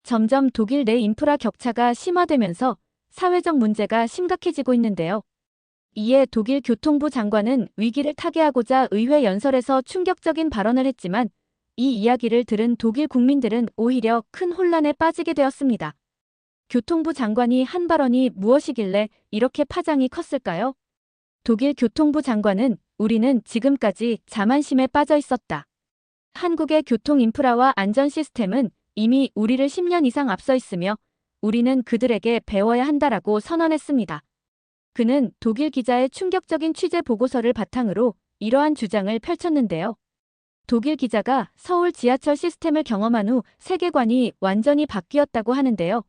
점점 독일 내 인프라 격차가 심화되면서 사회적 문제가 심각해지고 있는데요. 이에 독일 교통부 장관은 위기를 타개하고자 의회 연설에서 충격적인 발언을 했지만 이 이야기를 들은 독일 국민들은 오히려 큰 혼란에 빠지게 되었습니다. 교통부 장관이 한 발언이 무엇이길래 이렇게 파장이 컸을까요? 독일 교통부 장관은 우리는 지금까지 자만심에 빠져 있었다. 한국의 교통 인프라와 안전 시스템은 이미 우리를 10년 이상 앞서 있으며 우리는 그들에게 배워야 한다라고 선언했습니다. 그는 독일 기자의 충격적인 취재 보고서를 바탕으로 이러한 주장을 펼쳤는데요. 독일 기자가 서울 지하철 시스템을 경험한 후 세계관이 완전히 바뀌었다고 하는데요.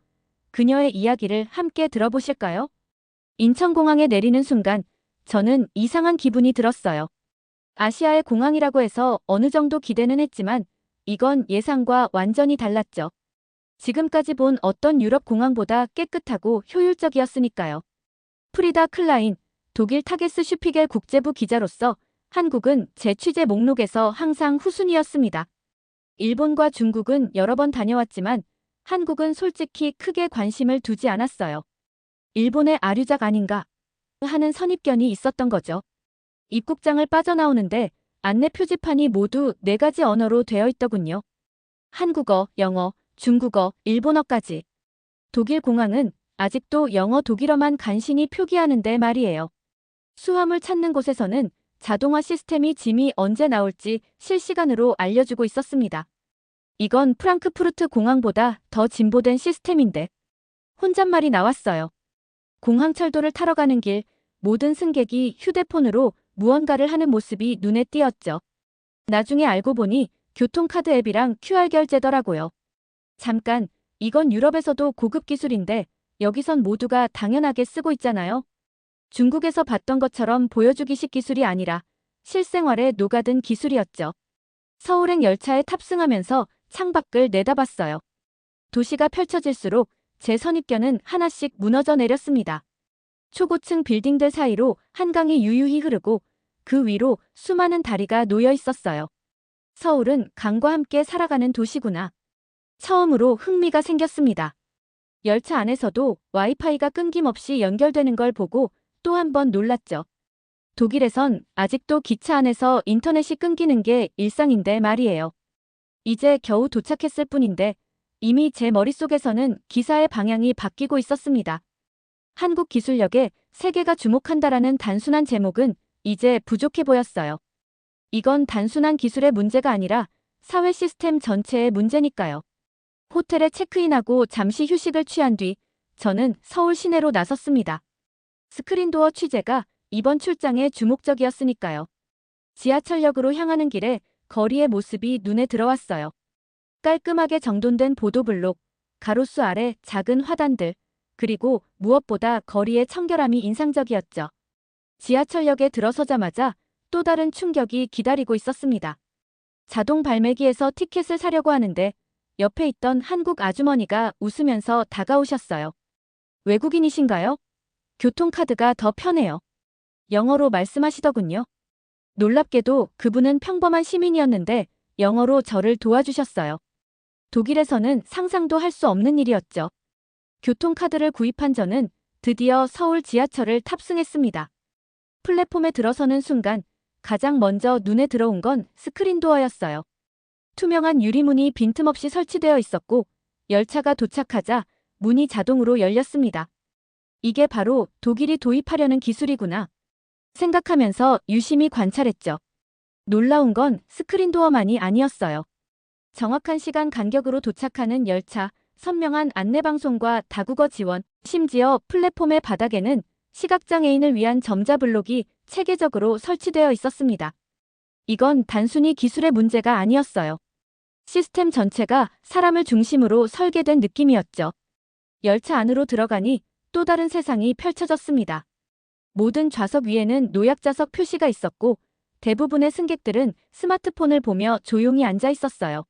그녀의 이야기를 함께 들어보실까요? 인천공항에 내리는 순간 저는 이상한 기분이 들었어요. 아시아의 공항이라고 해서 어느 정도 기대는 했지만 이건 예상과 완전히 달랐죠. 지금까지 본 어떤 유럽 공항보다 깨끗하고 효율적이었으니까요. 프리다 클라인, 독일 타게스 슈피겔 국제부 기자로서 한국은 제 취재 목록에서 항상 후순위였습니다. 일본과 중국은 여러 번 다녀왔지만 한국은 솔직히 크게 관심을 두지 않았어요. 일본의 아류작 아닌가 하는 선입견이 있었던 거죠. 입국장을 빠져나오는데 안내 표지판이 모두 4가지 언어로 되어 있더군요. 한국어, 영어, 중국어, 일본어까지. 독일 공항은 아직도 영어 독일어만 간신히 표기하는데 말이에요. 수화물 찾는 곳에서는 자동화 시스템이 짐이 언제 나올지 실시간으로 알려주고 있었습니다. 이건 프랑크푸르트 공항보다 더 진보된 시스템인데. 혼잣말이 나왔어요. 공항철도를 타러 가는 길, 모든 승객이 휴대폰으로 무언가를 하는 모습이 눈에 띄었죠. 나중에 알고 보니 교통카드 앱이랑 QR 결제더라고요. 잠깐, 이건 유럽에서도 고급 기술인데 여기선 모두가 당연하게 쓰고 있잖아요. 중국에서 봤던 것처럼 보여주기식 기술이 아니라 실생활에 녹아든 기술이었죠. 서울행 열차에 탑승하면서 창밖을 내다봤어요. 도시가 펼쳐질수록 제 선입견은 하나씩 무너져 내렸습니다. 초고층 빌딩들 사이로 한강이 유유히 흐르고 그 위로 수많은 다리가 놓여 있었어요. 서울은 강과 함께 살아가는 도시구나. 처음으로 흥미가 생겼습니다. 열차 안에서도 와이파이가 끊김없이 연결되는 걸 보고 또 한 번 놀랐죠. 독일에선 아직도 기차 안에서 인터넷이 끊기는 게 일상인데 말이에요. 이제 겨우 도착했을 뿐인데 이미 제 머릿속에서는 기사의 방향이 바뀌고 있었습니다. 한국 기술력에 세계가 주목한다라는 단순한 제목은 이제 부족해 보였어요. 이건 단순한 기술의 문제가 아니라 사회 시스템 전체의 문제니까요. 호텔에 체크인하고 잠시 휴식을 취한 뒤 저는 서울 시내로 나섰습니다. 스크린도어 취재가 이번 출장의 주목적이었으니까요. 지하철역으로 향하는 길에 거리의 모습이 눈에 들어왔어요. 깔끔하게 정돈된 보도블록, 가로수 아래 작은 화단들, 그리고 무엇보다 거리의 청결함이 인상적이었죠. 지하철역에 들어서자마자 또 다른 충격이 기다리고 있었습니다. 자동 발매기에서 티켓을 사려고 하는데 옆에 있던 한국 아주머니가 웃으면서 다가오셨어요. 외국인이신가요? 교통카드가 더 편해요. 영어로 말씀하시더군요. 놀랍게도 그분은 평범한 시민이었는데 영어로 저를 도와주셨어요. 독일에서는 상상도 할 수 없는 일이었죠. 교통카드를 구입한 저는 드디어 서울 지하철을 탑승했습니다. 플랫폼에 들어서는 순간 가장 먼저 눈에 들어온 건 스크린도어였어요. 투명한 유리문이 빈틈없이 설치되어 있었고 열차가 도착하자 문이 자동으로 열렸습니다. 이게 바로 독일이 도입하려는 기술이구나 생각하면서 유심히 관찰했죠. 놀라운 건 스크린도어만이 아니었어요. 정확한 시간 간격으로 도착하는 열차, 선명한 안내방송과 다국어 지원, 심지어 플랫폼의 바닥에는 시각장애인을 위한 점자블록이 체계적으로 설치되어 있었습니다. 이건 단순히 기술의 문제가 아니었어요. 시스템 전체가 사람을 중심으로 설계된 느낌이었죠. 열차 안으로 들어가니 또 다른 세상이 펼쳐졌습니다. 모든 좌석 위에는 노약자석 표시가 있었고 대부분의 승객들은 스마트폰을 보며 조용히 앉아 있었어요.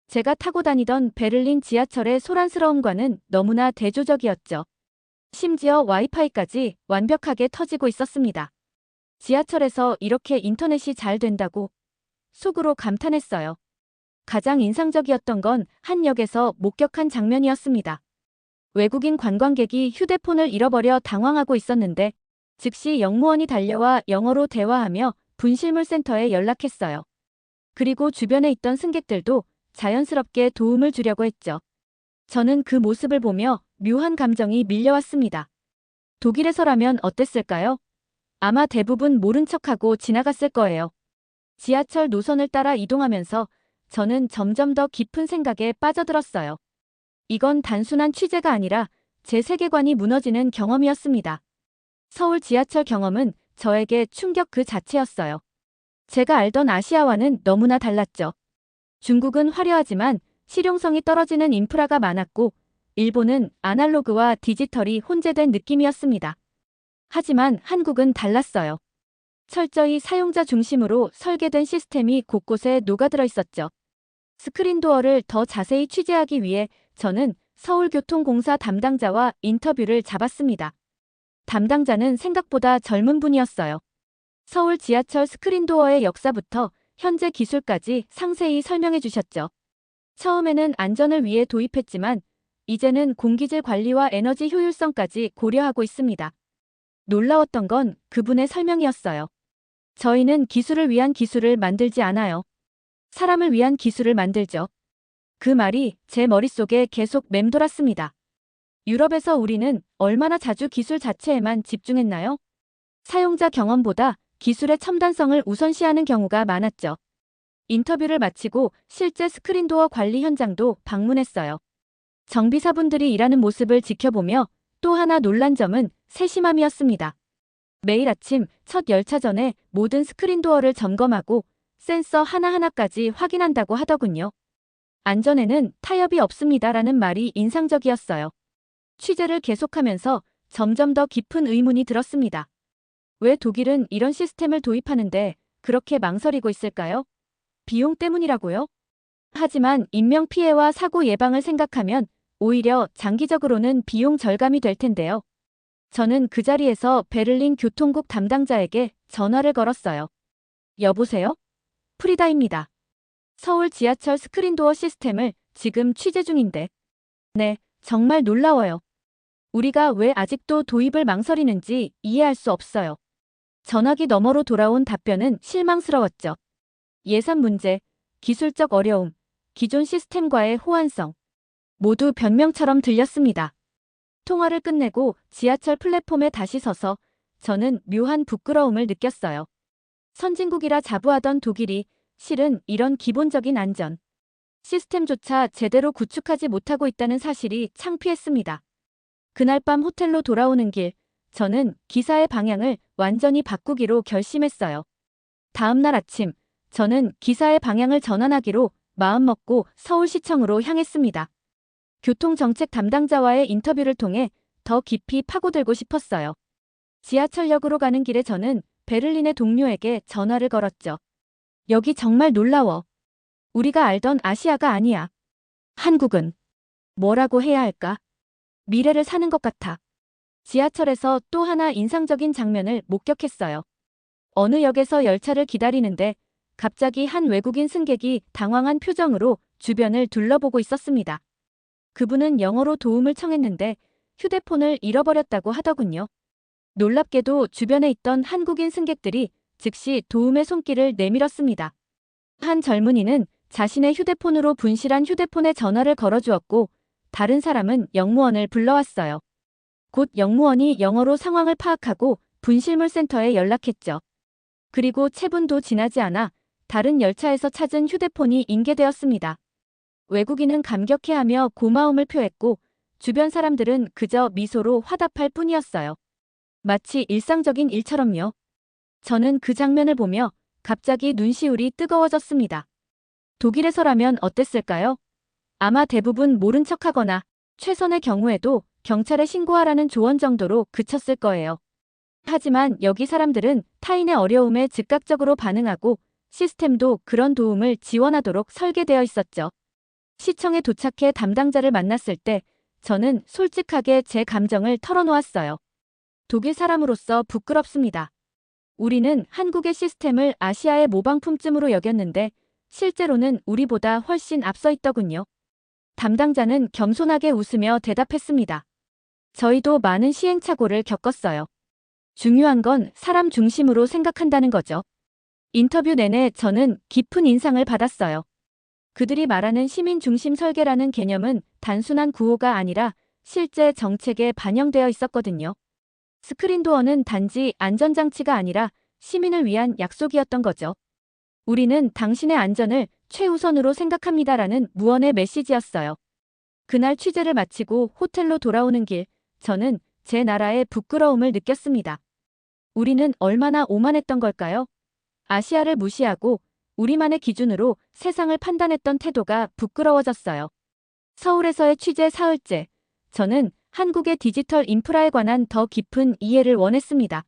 제가 타고 다니던 베를린 지하철의 소란스러움과는 너무나 대조적이었죠. 심지어 와이파이까지 완벽하게 터지고 있었습니다. 지하철에서 이렇게 인터넷이 잘 된다고 속으로 감탄했어요. 가장 인상적이었던 건 한 역에서 목격한 장면이었습니다. 외국인 관광객이 휴대폰을 잃어버려 당황하고 있었는데 즉시 역무원이 달려와 영어로 대화하며 분실물 센터에 연락했어요. 그리고 주변에 있던 승객들도 자연스럽게 도움을 주려고 했죠. 저는 그 모습을 보며 묘한 감정이 밀려왔습니다. 독일에서라면 어땠을까요? 아마 대부분 모른 척하고 지나갔을 거예요. 지하철 노선을 따라 이동하면서 저는 점점 더 깊은 생각에 빠져들었어요. 이건 단순한 취재가 아니라 제 세계관이 무너지는 경험이었습니다. 서울 지하철 경험은 저에게 충격 그 자체였어요. 제가 알던 아시아와는 너무나 달랐죠. 중국은 화려하지만 실용성이 떨어지는 인프라가 많았고, 일본은 아날로그와 디지털이 혼재된 느낌이었습니다. 하지만 한국은 달랐어요. 철저히 사용자 중심으로 설계된 시스템이 곳곳에 녹아들어 있었죠. 스크린도어를 더 자세히 취재하기 위해 저는 서울교통공사 담당자와 인터뷰를 잡았습니다. 담당자는 생각보다 젊은 분이었어요. 서울 지하철 스크린도어의 역사부터 현재 기술까지 상세히 설명해 주셨죠. 처음에는 안전을 위해 도입했지만 이제는 공기질 관리와 에너지 효율성까지 고려하고 있습니다. 놀라웠던 건 그분의 설명이었어요. 저희는 기술을 위한 기술을 만들지 않아요. 사람을 위한 기술을 만들죠. 그 말이 제 머릿속에 계속 맴돌았습니다. 유럽에서 우리는 얼마나 자주 기술 자체에만 집중했나요? 사용자 경험보다 기술의 첨단성을 우선시하는 경우가 많았죠. 인터뷰를 마치고 실제 스크린도어 관리 현장도 방문했어요. 정비사분들이 일하는 모습을 지켜보며 또 하나 놀란 점은 세심함이었습니다. 매일 아침 첫 열차 전에 모든 스크린도어를 점검하고 센서 하나하나까지 확인한다고 하더군요. 안전에는 타협이 없습니다라는 말이 인상적이었어요. 취재를 계속하면서 점점 더 깊은 의문이 들었습니다. 왜 독일은 이런 시스템을 도입하는데 그렇게 망설이고 있을까요? 비용 때문이라고요? 하지만 인명피해와 사고 예방을 생각하면 오히려 장기적으로는 비용 절감이 될 텐데요. 저는 그 자리에서 베를린 교통국 담당자에게 전화를 걸었어요. 여보세요? 프리다입니다. 서울 지하철 스크린도어 시스템을 지금 취재 중인데. 네, 정말 놀라워요. 우리가 왜 아직도 도입을 망설이는지 이해할 수 없어요. 전화기 너머로 돌아온 답변은 실망스러웠죠. 예산 문제, 기술적 어려움, 기존 시스템과의 호환성. 모두 변명처럼 들렸습니다. 통화를 끝내고 지하철 플랫폼에 다시 서서 저는 묘한 부끄러움을 느꼈어요. 선진국이라 자부하던 독일이 실은 이런 기본적인 안전 시스템조차 제대로 구축하지 못하고 있다는 사실이 창피했습니다. 그날 밤 호텔로 돌아오는 길, 저는 기사의 방향을 완전히 바꾸기로 결심했어요. 다음 날 아침, 저는 기사의 방향을 전환하기로 마음먹고 서울시청으로 향했습니다. 교통정책 담당자와의 인터뷰를 통해 더 깊이 파고들고 싶었어요. 지하철역으로 가는 길에 저는 베를린의 동료에게 전화를 걸었죠. 여기 정말 놀라워. 우리가 알던 아시아가 아니야. 한국은 뭐라고 해야 할까? 미래를 사는 것 같아. 지하철에서 또 하나 인상적인 장면을 목격했어요. 어느 역에서 열차를 기다리는데 갑자기 한 외국인 승객이 당황한 표정으로 주변을 둘러보고 있었습니다. 그분은 영어로 도움을 청했는데 휴대폰을 잃어버렸다고 하더군요. 놀랍게도 주변에 있던 한국인 승객들이 즉시 도움의 손길을 내밀었습니다. 한 젊은이는 자신의 휴대폰으로 분실한 휴대폰에 전화를 걸어주었고 다른 사람은 역무원을 불러왔어요. 곧 역무원이 영어로 상황을 파악하고 분실물 센터에 연락했죠. 그리고 채분도 지나지 않아 다른 열차에서 찾은 휴대폰이 인계되었습니다. 외국인은 감격해하며 고마움을 표했고 주변 사람들은 그저 미소로 화답할 뿐이었어요. 마치 일상적인 일처럼요. 저는 그 장면을 보며 갑자기 눈시울이 뜨거워졌습니다. 독일에서라면 어땠을까요? 아마 대부분 모른 척하거나 최선의 경우에도 경찰에 신고하라는 조언 정도로 그쳤을 거예요. 하지만 여기 사람들은 타인의 어려움에 즉각적으로 반응하고 시스템도 그런 도움을 지원하도록 설계되어 있었죠. 시청에 도착해 담당자를 만났을 때 저는 솔직하게 제 감정을 털어놓았어요. 독일 사람으로서 부끄럽습니다. 우리는 한국의 시스템을 아시아의 모방품쯤으로 여겼는데 실제로는 우리보다 훨씬 앞서 있더군요. 담당자는 겸손하게 웃으며 대답했습니다. 저희도 많은 시행착오를 겪었어요. 중요한 건 사람 중심으로 생각한다는 거죠. 인터뷰 내내 저는 깊은 인상을 받았어요. 그들이 말하는 시민 중심 설계라는 개념은 단순한 구호가 아니라 실제 정책에 반영되어 있었거든요. 스크린도어는 단지 안전장치가 아니라 시민을 위한 약속이었던 거죠. 우리는 당신의 안전을 최우선으로 생각합니다라는 무언의 메시지였어요. 그날 취재를 마치고 호텔로 돌아오는 길, 저는 제 나라의 부끄러움을 느꼈습니다. 우리는 얼마나 오만했던 걸까요? 아시아를 무시하고 우리만의 기준으로 세상을 판단했던 태도가 부끄러워졌어요. 서울에서의 취재 사흘째, 저는 한국의 디지털 인프라에 관한 더 깊은 이해를 원했습니다.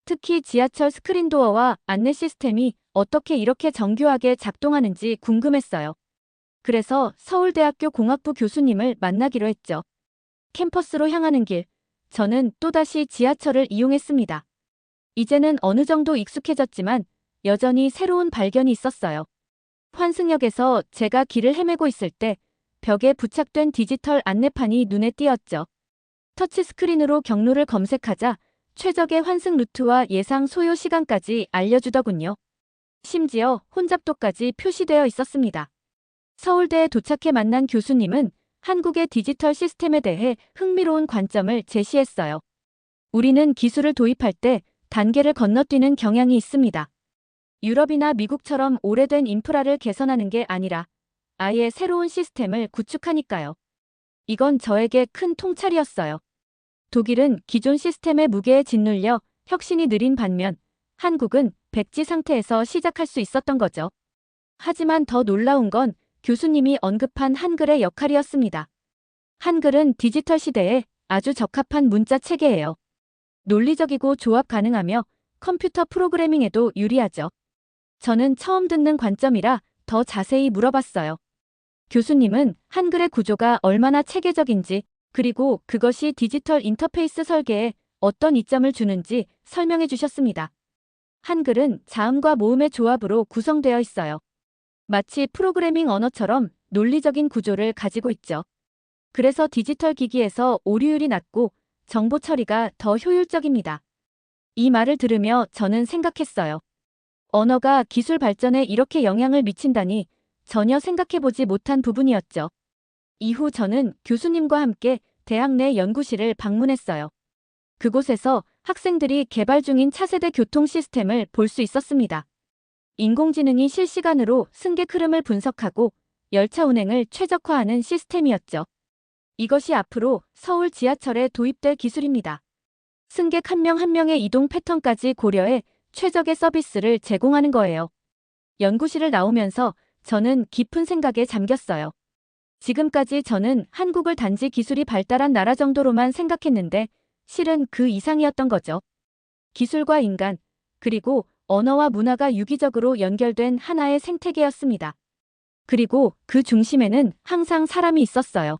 특히 지하철 스크린도어와 안내 시스템이 어떻게 이렇게 정교하게 작동하는지 궁금했어요. 그래서 서울대학교 공학부 교수님을 만나기로 했죠. 캠퍼스로 향하는 길, 저는 또다시 지하철을 이용했습니다. 이제는 어느 정도 익숙해졌지만 여전히 새로운 발견이 있었어요. 환승역에서 제가 길을 헤매고 있을 때 벽에 부착된 디지털 안내판이 눈에 띄었죠. 터치스크린으로 경로를 검색하자 최적의 환승 루트와 예상 소요 시간까지 알려주더군요. 심지어 혼잡도까지 표시되어 있었습니다. 서울대에 도착해 만난 교수님은 한국의 디지털 시스템에 대해 흥미로운 관점을 제시했어요. 우리는 기술을 도입할 때 단계를 건너뛰는 경향이 있습니다. 유럽이나 미국처럼 오래된 인프라를 개선하는 게 아니라 아예 새로운 시스템을 구축하니까요. 이건 저에게 큰 통찰이었어요. 독일은 기존 시스템의 무게에 짓눌려 혁신이 느린 반면 한국은 백지 상태에서 시작할 수 있었던 거죠. 하지만 더 놀라운 건 교수님이 언급한 한글의 역할이었습니다. 한글은 디지털 시대에 아주 적합한 문자 체계예요. 논리적이고 조합 가능하며 컴퓨터 프로그래밍에도 유리하죠. 저는 처음 듣는 관점이라 더 자세히 물어봤어요. 교수님은 한글의 구조가 얼마나 체계적인지 그리고 그것이 디지털 인터페이스 설계에 어떤 이점을 주는지 설명해 주셨습니다. 한글은 자음과 모음의 조합으로 구성되어 있어요. 마치 프로그래밍 언어처럼 논리적인 구조를 가지고 있죠. 그래서 디지털 기기에서 오류율이 낮고 정보 처리가 더 효율적입니다. 이 말을 들으며 저는 생각했어요. 언어가 기술 발전에 이렇게 영향을 미친다니 전혀 생각해보지 못한 부분이었죠. 이후 저는 교수님과 함께 대학 내 연구실을 방문했어요. 그곳에서 학생들이 개발 중인 차세대 교통 시스템을 볼 수 있었습니다. 인공지능이 실시간으로 승객 흐름을 분석하고 열차 운행을 최적화하는 시스템이었죠. 이것이 앞으로 서울 지하철에 도입될 기술입니다. 승객 한 명 한 명의 이동 패턴까지 고려해 최적의 서비스를 제공하는 거예요. 연구실을 나오면서 저는 깊은 생각에 잠겼어요. 지금까지 저는 한국을 단지 기술이 발달한 나라 정도로만 생각했는데 실은 그 이상이었던 거죠. 기술과 인간, 그리고 언어와 문화가 유기적으로 연결된 하나의 생태계였습니다. 그리고 그 중심에는 항상 사람이 있었어요.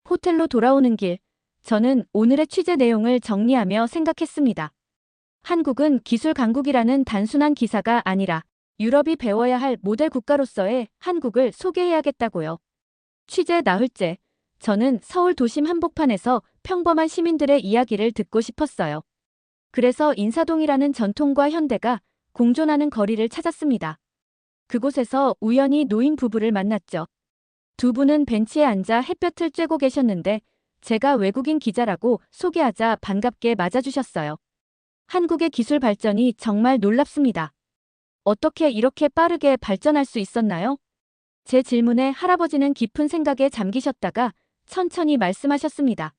호텔로 돌아오는 길, 저는 오늘의 취재 내용을 정리하며 생각했습니다. 한국은 기술 강국이라는 단순한 기사가 아니라 유럽이 배워야 할 모델 국가로서의 한국을 소개해야겠다고요. 취재 나흘째, 저는 서울 도심 한복판에서 평범한 시민들의 이야기를 듣고 싶었어요. 그래서 인사동이라는 전통과 현대가 공존하는 거리를 찾았습니다. 그곳에서 우연히 노인 부부를 만났죠. 두 분은 벤치에 앉아 햇볕을 쬐고 계셨는데 제가 외국인 기자라고 소개하자 반갑게 맞아주셨어요. 한국의 기술 발전이 정말 놀랍습니다. 어떻게 이렇게 빠르게 발전할 수 있었나요? 제 질문에 할아버지는 깊은 생각에 잠기셨다가 천천히 말씀하셨습니다.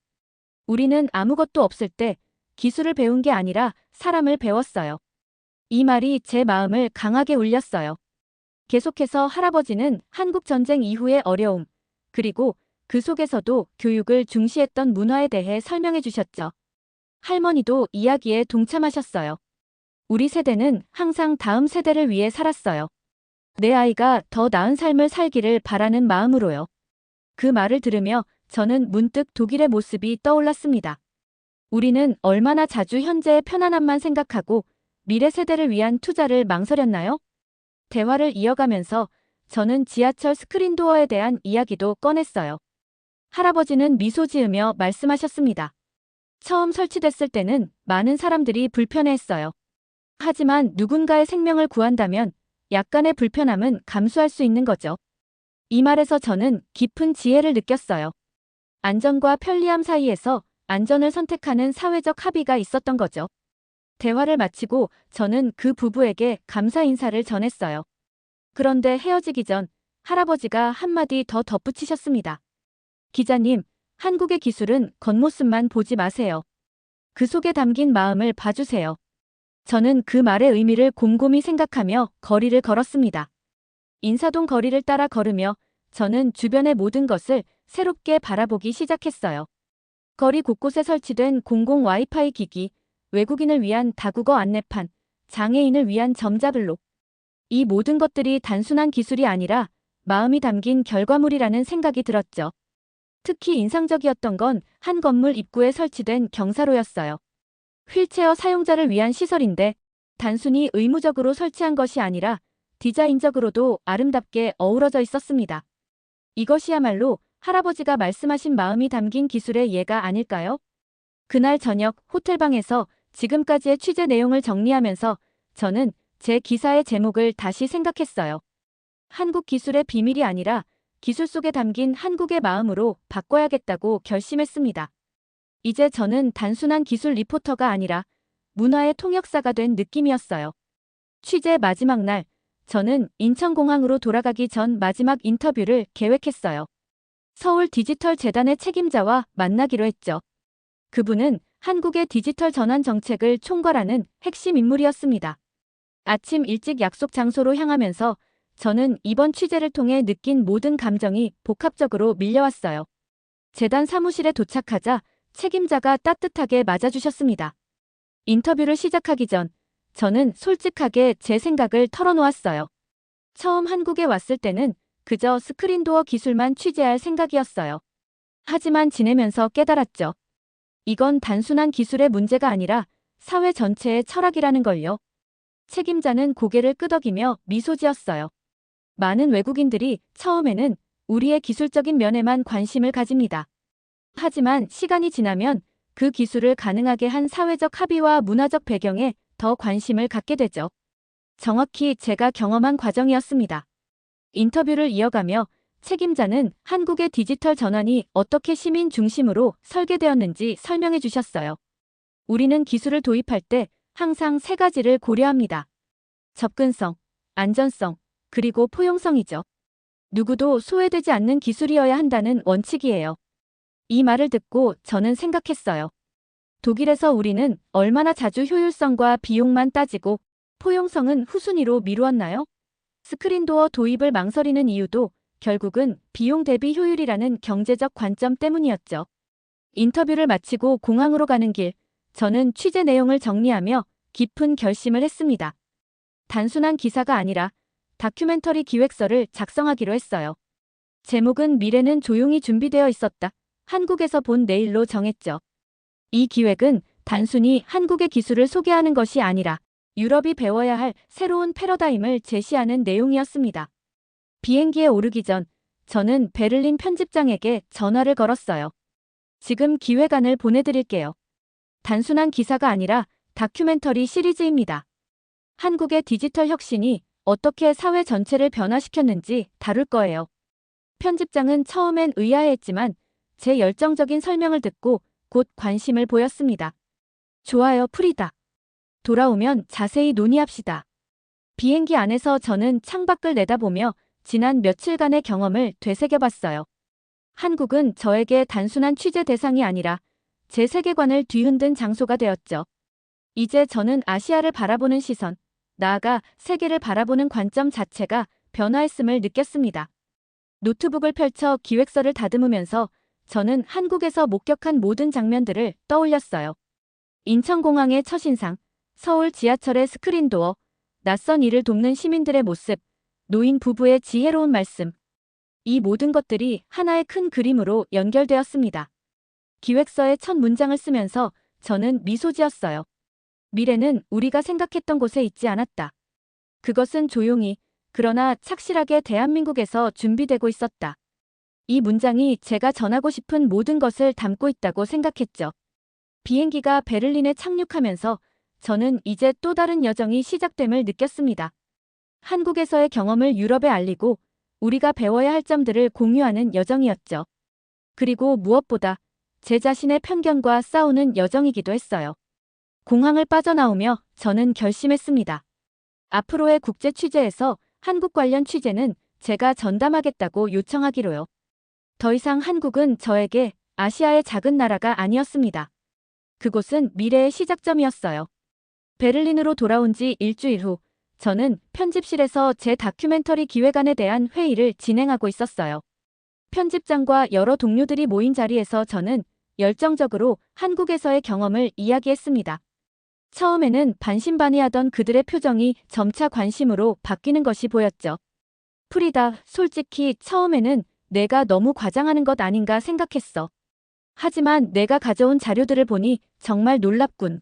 우리는 아무것도 없을 때 기술을 배운 게 아니라 사람을 배웠어요. 이 말이 제 마음을 강하게 울렸어요. 계속해서 할아버지는 한국 전쟁 이후의 어려움, 그리고 그 속에서도 교육을 중시했던 문화에 대해 설명해 주셨죠. 할머니도 이야기에 동참하셨어요. 우리 세대는 항상 다음 세대를 위해 살았어요. 내 아이가 더 나은 삶을 살기를 바라는 마음으로요. 그 말을 들으며 저는 문득 독일의 모습이 떠올랐습니다. 우리는 얼마나 자주 현재의 편안함만 생각하고 미래 세대를 위한 투자를 망설였나요? 대화를 이어가면서 저는 지하철 스크린도어에 대한 이야기도 꺼냈어요. 할아버지는 미소 지으며 말씀하셨습니다. 처음 설치됐을 때는 많은 사람들이 불편해했어요. 하지만 누군가의 생명을 구한다면 약간의 불편함은 감수할 수 있는 거죠. 이 말에서 저는 깊은 지혜를 느꼈어요. 안전과 편리함 사이에서 안전을 선택하는 사회적 합의가 있었던 거죠. 대화를 마치고 저는 그 부부에게 감사 인사를 전했어요. 그런데 헤어지기 전 할아버지가 한마디 더 덧붙이셨습니다. 기자님, 한국의 기술은 겉모습만 보지 마세요. 그 속에 담긴 마음을 봐주세요. 저는 그 말의 의미를 곰곰이 생각하며 거리를 걸었습니다. 인사동 거리를 따라 걸으며 저는 주변의 모든 것을 새롭게 바라보기 시작했어요. 거리 곳곳에 설치된 공공 와이파이 기기, 외국인을 위한 다국어 안내판, 장애인을 위한 점자블록. 이 모든 것들이 단순한 기술이 아니라 마음이 담긴 결과물이라는 생각이 들었죠. 특히 인상적이었던 건 한 건물 입구에 설치된 경사로였어요. 휠체어 사용자를 위한 시설인데 단순히 의무적으로 설치한 것이 아니라 디자인적으로도 아름답게 어우러져 있었습니다. 이것이야말로 할아버지가 말씀하신 마음이 담긴 기술의 예가 아닐까요? 그날 저녁 호텔방에서 지금까지의 취재 내용을 정리하면서 저는 제 기사의 제목을 다시 생각했어요. 한국 기술의 비밀이 아니라 기술 속에 담긴 한국의 마음으로 바꿔야겠다고 결심했습니다. 이제 저는 단순한 기술 리포터가 아니라 문화의 통역사가 된 느낌이었어요. 취재 마지막 날, 저는 인천공항으로 돌아가기 전 마지막 인터뷰를 계획했어요. 서울 디지털 재단의 책임자와 만나기로 했죠. 그분은 한국의 디지털 전환 정책을 총괄하는 핵심 인물이었습니다. 아침 일찍 약속 장소로 향하면서 저는 이번 취재를 통해 느낀 모든 감정이 복합적으로 밀려왔어요. 재단 사무실에 도착하자 책임자가 따뜻하게 맞아주셨습니다. 인터뷰를 시작하기 전 저는 솔직하게 제 생각을 털어놓았어요. 처음 한국에 왔을 때는 그저 스크린도어 기술만 취재할 생각이었어요. 하지만 지내면서 깨달았죠. 이건 단순한 기술의 문제가 아니라 사회 전체의 철학이라는 걸요. 책임자는 고개를 끄덕이며 미소 지었어요. 많은 외국인들이 처음에는 우리의 기술적인 면에만 관심을 가집니다. 하지만 시간이 지나면 그 기술을 가능하게 한 사회적 합의와 문화적 배경에 더 관심을 갖게 되죠. 정확히 제가 경험한 과정이었습니다. 인터뷰를 이어가며 책임자는 한국의 디지털 전환이 어떻게 시민 중심으로 설계되었는지 설명해 주셨어요. 우리는 기술을 도입할 때 항상 세 가지를 고려합니다. 접근성, 안전성, 그리고 포용성이죠. 누구도 소외되지 않는 기술이어야 한다는 원칙이에요. 이 말을 듣고 저는 생각했어요. 독일에서 우리는 얼마나 자주 효율성과 비용만 따지고 포용성은 후순위로 미루었나요? 스크린도어 도입을 망설이는 이유도 결국은 비용 대비 효율이라는 경제적 관점 때문이었죠. 인터뷰를 마치고 공항으로 가는 길, 저는 취재 내용을 정리하며 깊은 결심을 했습니다. 단순한 기사가 아니라 다큐멘터리 기획서를 작성하기로 했어요. 제목은 미래는 조용히 준비되어 있었다. 한국에서 본 내일로 정했죠. 이 기획은 단순히 한국의 기술을 소개하는 것이 아니라 유럽이 배워야 할 새로운 패러다임을 제시하는 내용이었습니다. 비행기에 오르기 전 저는 베를린 편집장에게 전화를 걸었어요. 지금 기획안을 보내드릴게요. 단순한 기사가 아니라 다큐멘터리 시리즈입니다. 한국의 디지털 혁신이 어떻게 사회 전체를 변화시켰는지 다룰 거예요. 편집장은 처음엔 의아해했지만 제 열정적인 설명을 듣고 곧 관심을 보였습니다. 좋아요, 프리다. 돌아오면 자세히 논의합시다. 비행기 안에서 저는 창밖을 내다보며 지난 며칠간의 경험을 되새겨봤어요. 한국은 저에게 단순한 취재 대상이 아니라 제 세계관을 뒤흔든 장소가 되었죠. 이제 저는 아시아를 바라보는 시선, 나아가 세계를 바라보는 관점 자체가 변화했음을 느꼈습니다. 노트북을 펼쳐 기획서를 다듬으면서 저는 한국에서 목격한 모든 장면들을 떠올렸어요. 인천공항의 첫인상, 서울 지하철의 스크린도어, 낯선 일을 돕는 시민들의 모습, 노인 부부의 지혜로운 말씀. 이 모든 것들이 하나의 큰 그림으로 연결되었습니다. 기획서의 첫 문장을 쓰면서 저는 미소 지었어요. 미래는 우리가 생각했던 곳에 있지 않았다. 그것은 조용히, 그러나 착실하게 대한민국에서 준비되고 있었다. 이 문장이 제가 전하고 싶은 모든 것을 담고 있다고 생각했죠. 비행기가 베를린에 착륙하면서 저는 이제 또 다른 여정이 시작됨을 느꼈습니다. 한국에서의 경험을 유럽에 알리고 우리가 배워야 할 점들을 공유하는 여정이었죠. 그리고 무엇보다 제 자신의 편견과 싸우는 여정이기도 했어요. 공항을 빠져나오며 저는 결심했습니다. 앞으로의 국제 취재에서 한국 관련 취재는 제가 전담하겠다고 요청하기로요. 더 이상 한국은 저에게 아시아의 작은 나라가 아니었습니다. 그곳은 미래의 시작점이었어요. 베를린으로 돌아온 지 일주일 후 저는 편집실에서 제 다큐멘터리 기획안에 대한 회의를 진행하고 있었어요. 편집장과 여러 동료들이 모인 자리에서 저는 열정적으로 한국에서의 경험을 이야기했습니다. 처음에는 반신반의하던 그들의 표정이 점차 관심으로 바뀌는 것이 보였죠. 프리다, 솔직히 처음에는 내가 너무 과장하는 것 아닌가 생각했어. 하지만 내가 가져온 자료들을 보니 정말 놀랍군.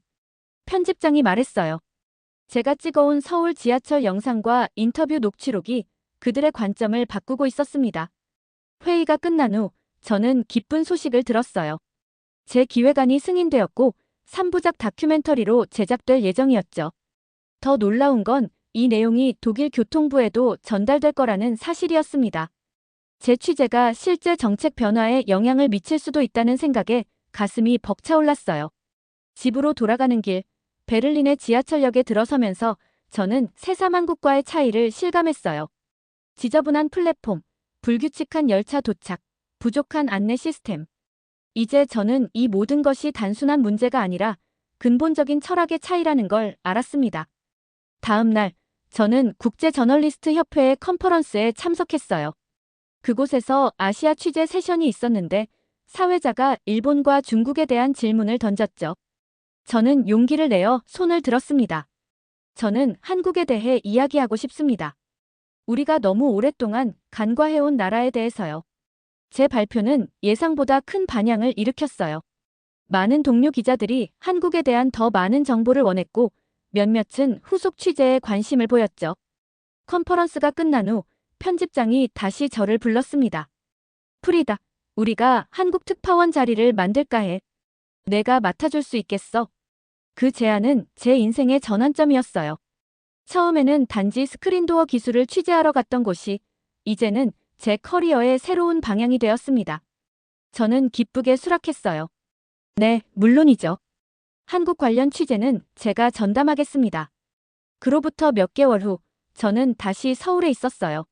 편집장이 말했어요. 제가 찍어온 서울 지하철 영상과 인터뷰 녹취록이 그들의 관점을 바꾸고 있었습니다. 회의가 끝난 후 저는 기쁜 소식을 들었어요. 제 기획안이 승인되었고 3부작 다큐멘터리로 제작될 예정이었죠. 더 놀라운 건 이 내용이 독일 교통부에도 전달될 거라는 사실이었습니다. 제 취재가 실제 정책 변화에 영향을 미칠 수도 있다는 생각에 가슴이 벅차올랐어요. 집으로 돌아가는 길, 베를린의 지하철역에 들어서면서 저는 새삼한국과의 차이를 실감했어요. 지저분한 플랫폼, 불규칙한 열차 도착, 부족한 안내 시스템. 이제 저는 이 모든 것이 단순한 문제가 아니라 근본적인 철학의 차이라는 걸 알았습니다. 다음 날, 저는 국제저널리스트협회의 컨퍼런스에 참석했어요. 그곳에서 아시아 취재 세션이 있었는데 사회자가 일본과 중국에 대한 질문을 던졌죠. 저는 용기를 내어 손을 들었습니다. 저는 한국에 대해 이야기하고 싶습니다. 우리가 너무 오랫동안 간과해온 나라에 대해서요. 제 발표는 예상보다 큰 반향을 일으켰어요. 많은 동료 기자들이 한국에 대한 더 많은 정보를 원했고 몇몇은 후속 취재에 관심을 보였죠. 컨퍼런스가 끝난 후 편집장이 다시 저를 불렀습니다. 프리다, 우리가 한국 특파원 자리를 만들까 해. 내가 맡아줄 수 있겠어? 그 제안은 제 인생의 전환점이었어요. 처음에는 단지 스크린도어 기술을 취재하러 갔던 곳이 이제는 제 커리어의 새로운 방향이 되었습니다. 저는 기쁘게 수락했어요. 네, 물론이죠. 한국 관련 취재는 제가 전담하겠습니다. 그로부터 몇 개월 후 저는 다시 서울에 있었어요.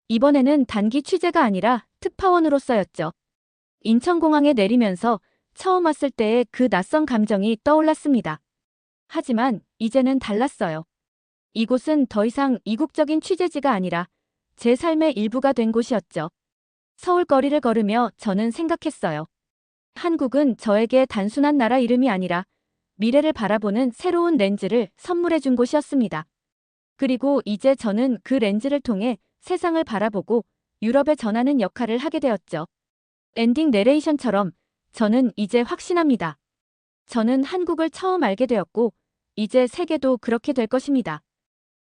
이번에는 단기 취재가 아니라 특파원으로서였죠. 인천공항에 내리면서 처음 왔을 때의 그 낯선 감정이 떠올랐습니다. 하지만 이제는 달랐어요. 이곳은 더 이상 이국적인 취재지가 아니라 제 삶의 일부가 된 곳이었죠. 서울 거리를 걸으며 저는 생각했어요. 한국은 저에게 단순한 나라 이름이 아니라 미래를 바라보는 새로운 렌즈를 선물해 준 곳이었습니다. 그리고 이제 저는 그 렌즈를 통해 세상을 바라보고 유럽에 전하는 역할을 하게 되었죠. 엔딩 내레이션처럼 저는 이제 확신합니다. 저는 한국을 처음 알게 되었고 이제 세계도 그렇게 될 것입니다.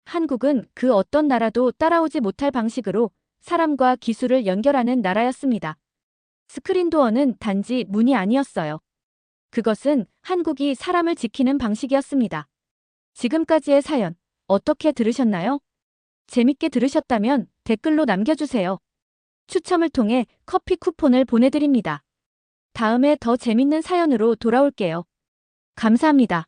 한국은 그 어떤 나라도 따라오지 못할 방식으로 사람과 기술을 연결하는 나라였습니다. 스크린도어는 단지 문이 아니었어요. 그것은 한국이 사람을 지키는 방식이었습니다. 지금까지의 사연 어떻게 들으셨나요? 재밌게 들으셨다면 댓글로 남겨주세요. 추첨을 통해 커피 쿠폰을 보내드립니다. 다음에 더 재밌는 사연으로 돌아올게요. 감사합니다.